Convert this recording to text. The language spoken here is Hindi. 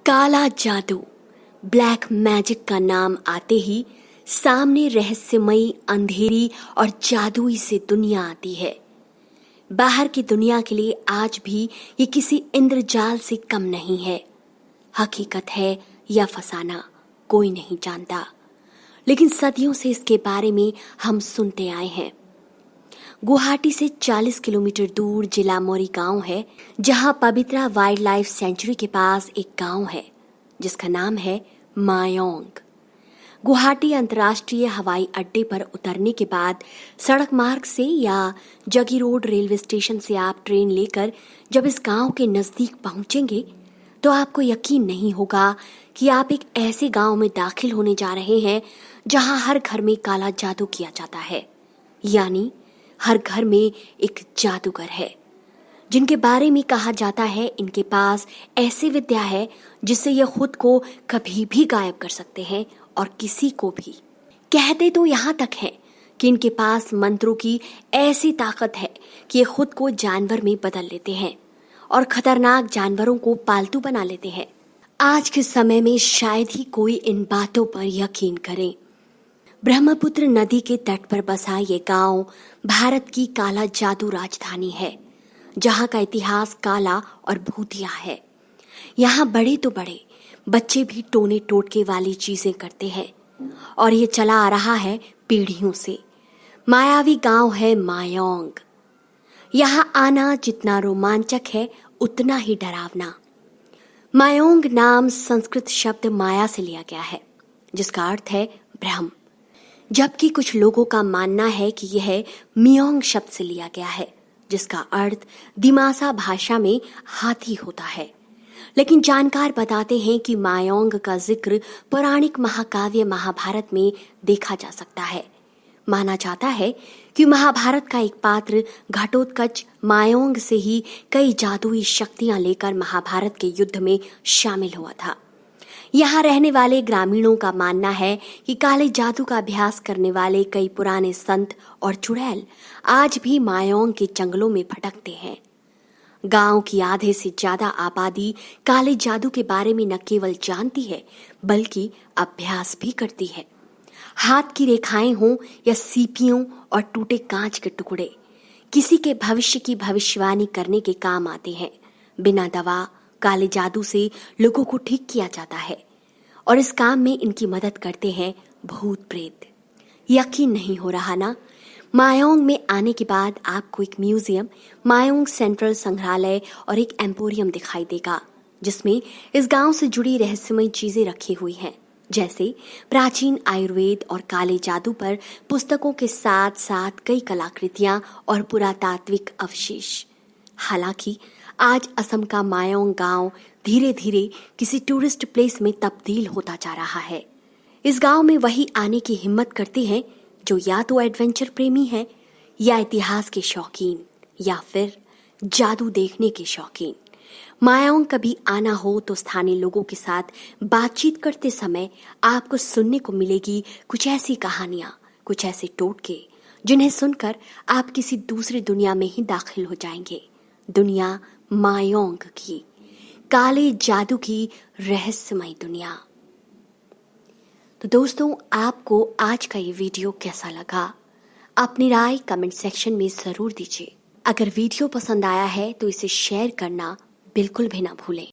काला जादू, ब्लैक मैजिक का नाम आते ही सामने रहस्यमयी, अंधेरी और जादुई सी दुनिया आती है। बाहर की दुनिया के लिए आज भी ये किसी इंद्रजाल से कम नहीं है। हकीकत है या फसाना, कोई नहीं जानता, लेकिन सदियों से इसके बारे में हम सुनते आए हैं। गुवाहाटी से 40 किलोमीटर दूर जिला मोरी गांव है, जहां पवित्रा वाइल्ड लाइफ सेंचुरी के पास एक गांव है जिसका नाम है मायोंग। गुवाहाटी अंतर्राष्ट्रीय हवाई अड्डे पर उतरने के बाद सड़क मार्ग से या जगी रोड रेलवे स्टेशन से आप ट्रेन लेकर जब इस गांव के नजदीक पहुंचेंगे तो आपको यकीन नहीं होगा कि आप एक ऐसे गांव में दाखिल होने जा रहे हैं जहां हर घर में काला जादू किया जाता है। यानी हर घर में एक जादूगर है जिनके बारे में कहा जाता है इनके पास ऐसी विद्या है जिससे ये खुद को कभी भी गायब कर सकते हैं और किसी को भी। कहते तो यहाँ तक है कि इनके पास मंत्रों की ऐसी ताकत है कि ये खुद को जानवर में बदल लेते हैं और खतरनाक जानवरों को पालतू बना लेते हैं। आज के समय में शायद ही कोई इन बातों पर यकीन करे। ब्रह्मपुत्र नदी के तट पर बसा ये गांव भारत की काला जादू राजधानी है, जहां का इतिहास काला और भूतिया है। यहाँ बड़े तो बड़े, बच्चे भी टोने टोटके वाली चीजें करते हैं और ये चला आ रहा है पीढ़ियों से। मायावी गांव है मायोंग। यहाँ आना जितना रोमांचक है उतना ही डरावना। मायोंग नाम संस्कृत शब्द माया से लिया गया है, जिसका अर्थ है भ्रम, जबकि कुछ लोगों का मानना है कि यह मियोंग शब्द से लिया गया है, जिसका अर्थ दिमासा भाषा में हाथी होता है। लेकिन जानकार बताते हैं कि मायोंग का जिक्र पौराणिक महाकाव्य महाभारत में देखा जा सकता है। माना जाता है कि महाभारत का एक पात्र घटोत्कच मायोंग से ही कई जादुई शक्तियां लेकर महाभारत के युद्ध में शामिल हुआ था। यहाँ रहने वाले ग्रामीणों का मानना है कि काले जादू का अभ्यास करने वाले कई पुराने संत और चुड़ैल आज भी मायोंग के जंगलों में भटकते हैं। गांव की आधे से ज्यादा आबादी काले जादू के बारे में न केवल जानती है बल्कि अभ्यास भी करती है। हाथ की रेखाएं हों या सीपियों और टूटे कांच के टुकड़े किसी के भविष्य की भविष्यवाणी करने के काम आते हैं। बिना दवा काले जादू से लोगों को ठीक किया जाता है और इस काम में इनकी मदद करते हैं भूत प्रेत। यकीन नहीं हो रहा ना? मायोंग में आने के बाद आपको एक म्यूजियम, मायोंग सेंट्रल संग्रहालय और एक एम्पोरियम दिखाई देगा, जिसमें इस गांव से जुड़ी रहस्यमय चीजें रखी हुई हैं, जैसे प्राचीन आयुर्वेद और काले जादू पर पुस्तकों के साथ साथ कई कलाकृतियां और पुरातात्विक अवशेष। हालांकि आज असम का मायोंग गांव धीरे धीरे किसी टूरिस्ट प्लेस में तब्दील होता जा रहा है। इस गांव में वही आने की हिम्मत करते हैं जो या तो एडवेंचर प्रेमी हैं या इतिहास के शौकीन या फिर जादू देखने के शौकीन। मायोंग कभी आना हो तो स्थानीय लोगों के साथ बातचीत करते समय आपको सुनने को मिलेगी कुछ ऐसी कहानियां, कुछ ऐसे टोटके जिन्हें सुनकर आप किसी दूसरी दुनिया में ही दाखिल हो जाएंगे। दुनिया मायोंग की, काले जादू की रहस्यमय दुनिया। तो दोस्तों, आपको आज का ये वीडियो कैसा लगा? अपनी राय कमेंट सेक्शन में जरूर दीजिए। अगर वीडियो पसंद आया है तो इसे शेयर करना बिल्कुल भी ना भूलें।